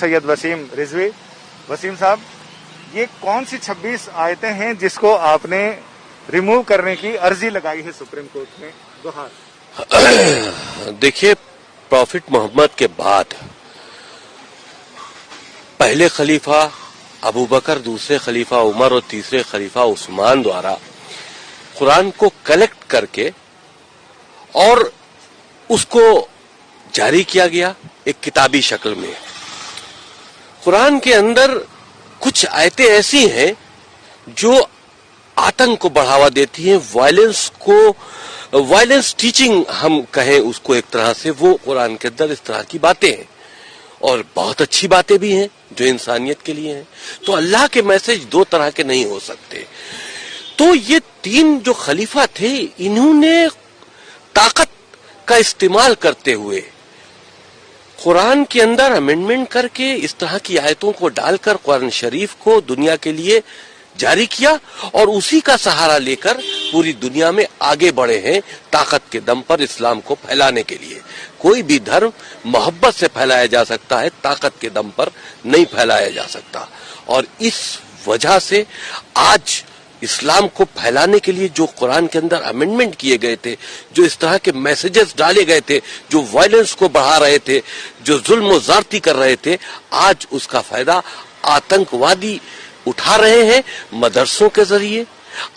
सैयद वसीम रिजवी। वसीम साहब, ये कौन सी 26 आयतें हैं जिसको आपने रिमूव करने की अर्जी लगाई है सुप्रीम कोर्ट में? दोहार देखिए, प्रॉफिट मोहम्मद के बाद पहले खलीफा अबू बकर, दूसरे खलीफा उमर और तीसरे खलीफा उस्मान द्वारा कुरान को कलेक्ट करके और उसको जारी किया गया एक किताबी शक्ल में। कुरान के अंदर कुछ आयतें ऐसी हैं जो आतंक को बढ़ावा देती हैं, वायलेंस टीचिंग हम कहें उसको एक तरह से, वो कुरान के अंदर इस तरह की बातें हैं और बहुत अच्छी बातें भी हैं जो इंसानियत के लिए हैं। तो अल्लाह के मैसेज दो तरह के नहीं हो सकते। तो ये तीन जो खलीफा थे, इन्होंने ताकत का इस्तेमाल करते हुए कुरान के अंदर अमेंडमेंट करके इस तरह की आयतों को डालकर कुरान शरीफ को दुनिया के लिए जारी किया और उसी का सहारा लेकर पूरी दुनिया में आगे बढ़े हैं ताकत के दम पर इस्लाम को फैलाने के लिए। कोई भी धर्म मोहब्बत से फैलाया जा सकता है, ताकत के दम पर नहीं फैलाया जा सकता। और इस वजह से आज इस्लाम को फैलाने के लिए जो कुरान के अंदर अमेंडमेंट किए गए थे, जो इस तरह के मैसेजेस डाले गए थे, जो वायलेंस को बढ़ा रहे थे, जो जुल्म और ज़्यादती कर रहे थे, आज उसका फायदा आतंकवादी उठा रहे हैं। मदरसों के जरिए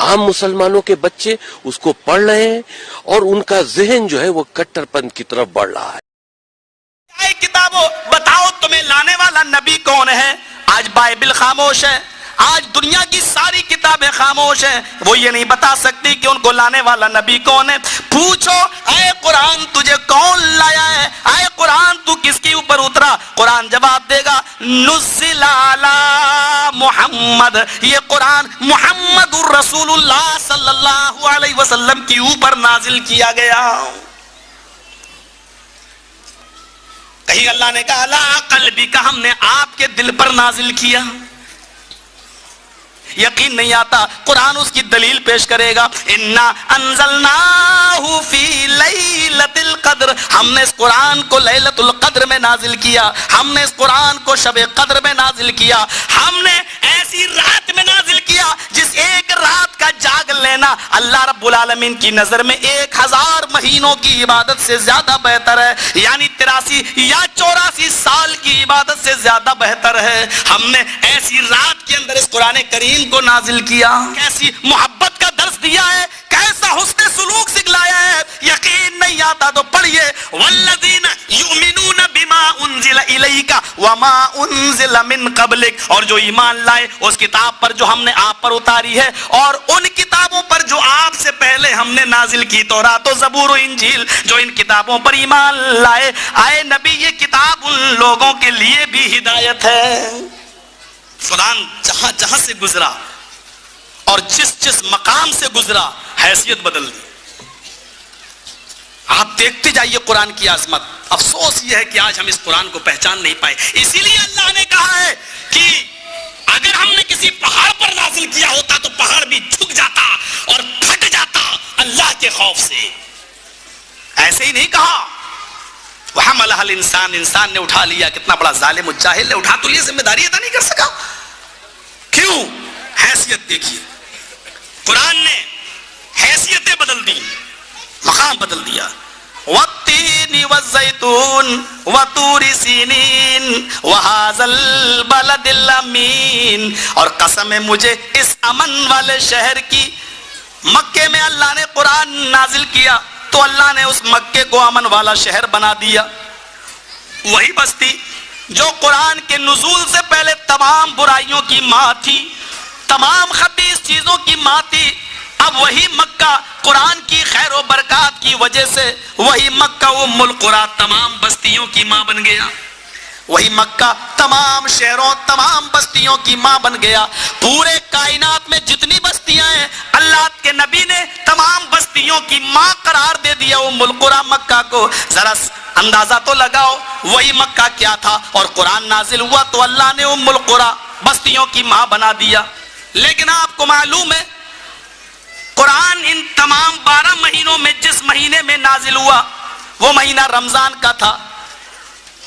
आम मुसलमानों के बच्चे उसको पढ़ रहे हैं और उनका जहन जो है वो कट्टरपंथ की तरफ बढ़ रहा है। किताबों बताओ तुम्हें लाने वाला नबी कौन है? आज बाइबल खामोश है, आज दुनिया की सारी किताबें खामोश हैं, वो ये नहीं बता सकती कि उनको लाने वाला नबी कौन है। पूछो, ऐ कुरान तुझे कौन लाया है? ऐ कुरान तू किसके ऊपर उतरा? कुरान जवाब देगा, नुज़्ज़िला अला मुहम्मद, ये कुरान मुहम्मदुर रसूलुल्लाह सल्लल्लाहु अलैहि वसल्लम के ऊपर नाजिल किया गया। कहीं अल्लाह ने कहा अला क़ल्बी का, हमने आपके दिल पर नाजिल किया। यकीन नहीं आता, कुरान उसकी दलील पेश करेगा, इन्ना अंज़लनाहु फी लैलतिल क़द्र, हमने इस कुरान को लैलतुल क़द्र में नाजिल किया, हमने इस कुरान को शबे क़द्र में नाजिल किया, हमने ऐसी रात में नाजिल किया जिस एक रात का जाग लेना अल्लाह रब्बुल आलमीन की नजर में 1000 महीनों की इबादत से ज्यादा बेहतर है, यानी 83 या 84 साल की इबादत से ज्यादा बेहतर है। हमने ऐसी रात के अंदर इस कुरान करीम को नाजिल किया। कैसी मोहब्बत का दर्स दिया है, कैसा हुस्न सुलूक सिखलाया है। यकीन नहीं आता तो पढ़िए, वल्लज़ीना युमिनूना बिमा उन्ज़िला इलैका वमा उन्ज़िला मिन क़ब्लिक, और जो ईमान लाए उस किताब पर जो हमने आप पर उतारी है और उन किताबों पर जो आपसे पहले हमने नाजिल की, तौरात और ज़बूर और इंजील, जो इन किताबों पर ईमान लाए। आए नबी, ये किताब उन लोगों के लिए भी हिदायत है। कुरान जहां जहां से गुजरा और जिस जिस मकाम से गुजरा, हैसियत बदल दी। आप देखते जाइए कुरान की आजमत। अफसोस यह है कि आज हम इस कुरान को पहचान नहीं पाए। इसीलिए अल्लाह ने कहा है कि अगर हमने किसी पहाड़ पर नाजिल किया होता तो पहाड़ भी झुक जाता और फट जाता अल्लाह के खौफ से। ऐसे ही नहीं कहा वहमलहल इंसान, इंसान ने उठा लिया। कितना बड़ा जालिम और जाहिल है, उठा तो लिया, जिम्मेदारी अदा नहीं कर सका। क्यों? हैसियत देखिए, कुरान ने हैसियतें बदल दी, मकाम बदल दिया। वत्तीनी वज़्ज़ैतून वतूरी सीनीन वहाज़ल बलदिल अमीन, और कसम है मुझे इस अमन वाले शहर की। मक्के में अल्लाह ने कुरान नाजिल किया तो अल्लाह ने उस मक्के को अमन वाला शहर बना दिया। वही बस्ती जो कुरान के नुज़ूल से पहले तमाम बुराइयों की माँ थी, तमाम खबीस चीजों की माँ थी, अब वही मक्का कुरान की खैर और बरकत की वजह से वही मक्का उम्मुल कुरा तमाम बस्तियों की माँ बन गया। वही मक्का तमाम शहरों, तमाम बस्तियों की माँ बन गया। पूरे कायनात में जितनी बस्तियां हैं, अल्लाह के नबी ने तमाम बस्तियों की माँ करार दे दिया उम्मुल कुरा मक्का को। जरा अंदाजा तो लगाओ वही मक्का क्या था, और कुरान नाजिल हुआ तो अल्लाह ने उम्मुल कुरा बस्तियों की माँ बना दिया। लेकिन आपको मालूम है कुरान इन तमाम 12 महीनों में जिस महीने में नाजिल हुआ वो महीना रमजान का था।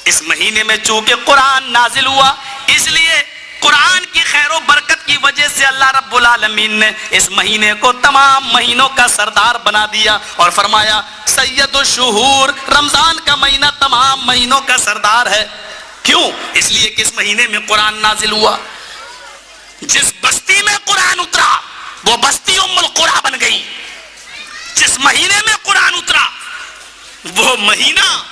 اس مہینے میں چونکہ قرآن نازل ہوا، اس لیے قرآن کی خیر و برکت کی وجہ سے اللہ رب العالمین نے اس مہینے کو تمام مہینوں کا سردار بنا دیا اور فرمایا سید الشہور، رمضان کا مہینہ تمام مہینوں کا سردار ہے۔ کیوں؟ اس لیے کہ اس مہینے میں قرآن نازل ہوا۔ جس بستی میں قرآن اترا وہ بستی ام القری بن گئی۔ جس مہینے میں قرآن اترا وہ مہینہ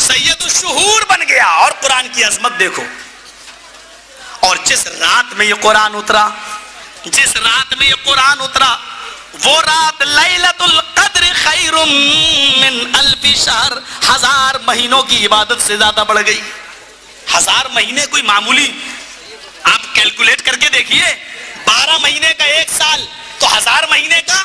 سید الشہور بن گیا۔ اور قرآن کی عظمت دیکھو، اور جس رات میں یہ قرآن اترا، جس رات میں یہ قرآن اترا وہ رات لیلۃ القدر خیر من الف شہر، 1000 مہینوں کی عبادت سے زیادہ بڑھ گئی۔ 1000 مہینے کوئی معمولی، آپ کیلکولیٹ کر کے دیکھیے، 12 مہینے کا ایک سال تو 1000 مہینے کا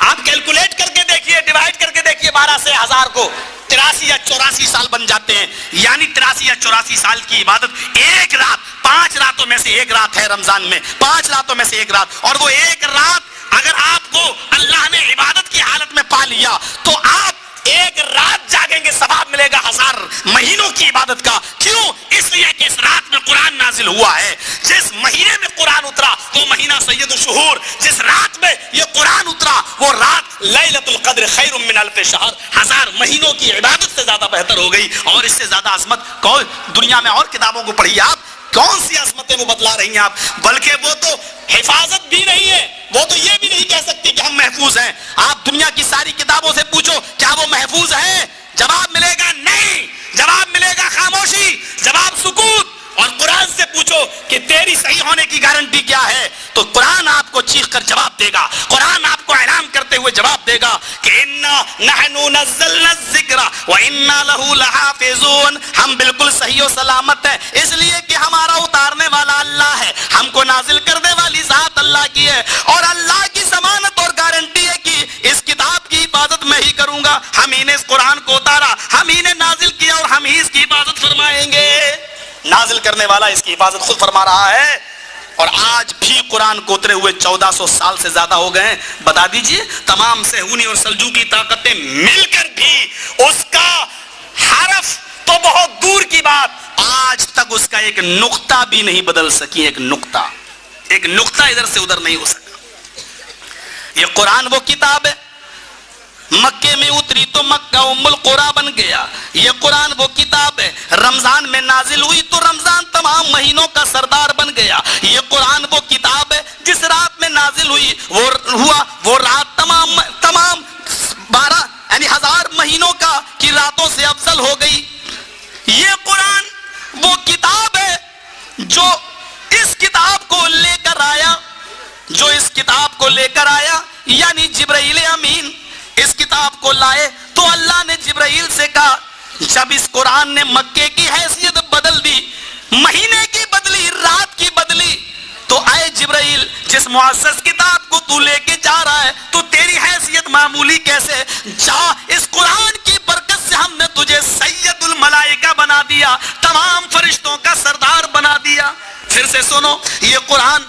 آپ کیلکولیٹ کر کے دیکھیے، ڈیوائڈ کر کے دیکھیے 12 سے 1000 کو، 83 یا 84 سال بن جاتے ہیں۔ یعنی 83 یا 84 سال کی عبادت ایک رات، 5 راتوں میں سے ایک رات ہے رمضان میں، 5 راتوں میں سے ایک رات، اور وہ ایک رات اگر آپ کو اللہ نے عبادت کی حالت میں پا لیا تو آپ ایک رات جاگیں گے، ثواب ملے گا 1000 مہینوں کی عبادت کا۔ کیوں؟ اس لیے کہ اس رات میں قرآن نازل ہوا ہے۔ جس مہینے میں قرآن اترا وہ مہینہ سید الشہور، جس رات میں یہ قرآن اترا وہ رات لیلۃ القدر خیر من الف شہر، 1000 مہینوں کی عبادت سے زیادہ بہتر ہو گئی۔ اور اس سے زیادہ عظمت کون دنیا میں؟ اور کتابوں کو پڑھیے آپ، کون سی عظمتیں وہ بتلا رہی ہیں آپ، بلکہ وہ تو حفاظت بھی نہیں ہے، وہ تو یہ بھی نہیں کہہ سکتی کہ ہم محفوظ ہیں۔ آپ دنیا کی ساری کتابوں سے پوچھو کیا وہ محفوظ ہیں؟ جواب ملے گا نہیں، جواب ملے گا خاموشی، جواب سکوت۔ اور قرآن سے پوچھو کہ تیری صحیح ہونے کی گارنٹی کیا ہے، تو قرآن آپ کو چیخ کر جواب دے گا، قرآن آپ کو اعلان کرتے ہوئے جواب دے گا کہ انا نحن نزلنا الذکر وانا له لحافظون، ہم بالکل صحیح و سلامت ہیں، اس لیے کہ ہمارا اتارنے والا اللہ ہے، ہم کو نازل کرنے والی ذات اللہ کی ہے، اور اللہ کی ضمانت اور گارنٹی ہے کہ اس کتاب کی حفاظت میں ہی کروں گا۔ ہم ہی نے اس قرآن کو اتارا، ہم ہی نے نازل کیا، اور ہم ہی اس کی حفاظت فرمائیں گے۔ نازل کرنے والا اس کی حفاظت خود فرما رہا ہے۔ اور آج بھی قرآن کو اترے ہوئے 1400 سال سے زیادہ ہو گئے ہیں۔ بتا دیجئے تمام صہیونی اور سلجوقی طاقتیں مل کر بھی اس کا حرف تو بہت دور کی بات، آج تک اس کا ایک نقطہ بھی نہیں بدل سکی، ایک نقطہ ادھر سے ادھر نہیں ہو سکا۔ یہ قرآن وہ کتاب ہے، مکے میں اتری تو مکہ ام القری بن گیا۔ یہ قرآن وہ کتاب ہے، رمضان میں نازل ہوئی تو رمضان تمام مہینوں کا سردار بن گیا۔ یہ قرآن وہ کتاب ہے جس رات میں نازل ہوئی وہ رات تمام 12 یعنی 1000 مہینوں کی راتوں سے افضل ہو گئی۔ یہ قرآن وہ کتاب ہے جو اس کتاب کو لے کر آیا، یعنی جبرائیل امین اس کتاب کو لائے تو اللہ نے جبرائیل سے کہا، جب اس قرآن نے مکے کی حیثیت بدل دی، مہینے کی بدلی، رات کی بدلی، تو اے جبرائیل جس معزز کتاب کو تو لے کے جا رہا ہے تو تیری حیثیت معمولی کیسے؟ جا، اس قرآن کی برکت سے ہم نے تجھے سید الملائکہ بنا دیا، تمام فرشتوں کا سردار بنا دیا۔ پھر سے سنو، یہ قرآن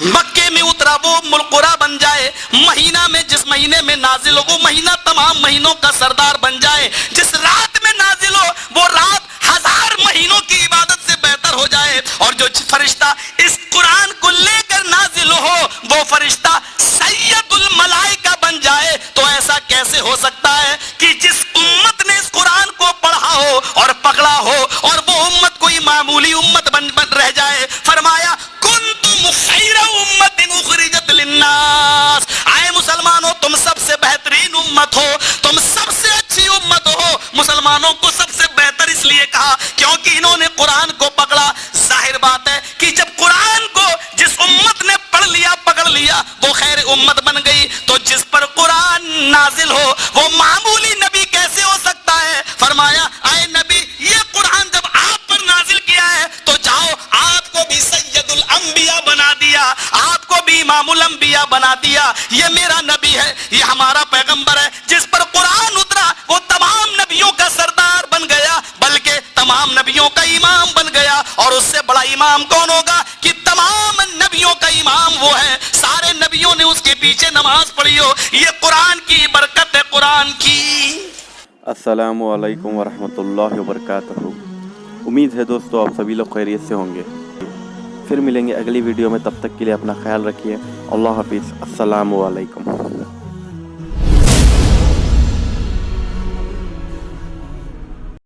مکے میں اترا وہ ام القری بن جائے، مہینہ میں جس مہینے میں نازل ہو وہ مہینہ تمام مہینوں کا سردار بن جائے، جس رات میں نازل ہو وہ رات 1000 مہینوں کی عبادت سے بہتر ہو جائے، اور جو فرشتہ اس قرآن کو لے کر نازل ہو وہ فرشتہ سید الملائکہ بن جائے، تو ایسا کیسے ہو سکتا ہے کہ جس امت نے اس قرآن کو پڑھا ہو اور پکڑا ہو اور وہ امت کوئی معمولی امت بن رہ جائے؟ فرمایا کنتم خیر امت اخرجت للناس، آئے مسلمانوں تم سب سے بہترین امت ہو، تم سب سے اچھی امت ہو۔ مسلمانوں کو سب سے بہتر اس لیے کہا کیونکہ انہوں نے قرآن کو پکڑا۔ ظاہر بات ہے کہ جب قرآن کو جس امت نے پڑھ لیا، پکڑ لیا، وہ خیر امت بن گئی، تو جس پر قرآن نازل ہو وہ معمولی نبی کیسے ہو سکتا ہے؟ فرمایا اے نبی یہ قرآن جب آپ پر نازل کیا ہے تو جاؤ، آپ کو بھی سید الانبیاء بنا دیا، آپ کو بھی امام الانبیاء بنا دیا۔ یہ میرا نبی ہے، یہ ہمارا پیغمبر ہے، جس پر قرآن अस्सलामु अलैकुम वरहमतुल्लाहि वबरकातुहू। उम्मीद है दोस्तों आप सभी लोग खैरियत से होंगे। फिर मिलेंगे अगली वीडियो में, तब तक के लिए अपना ख्याल रखिए। अल्लाह हाफिज़। अस्सलामु अलैकुम।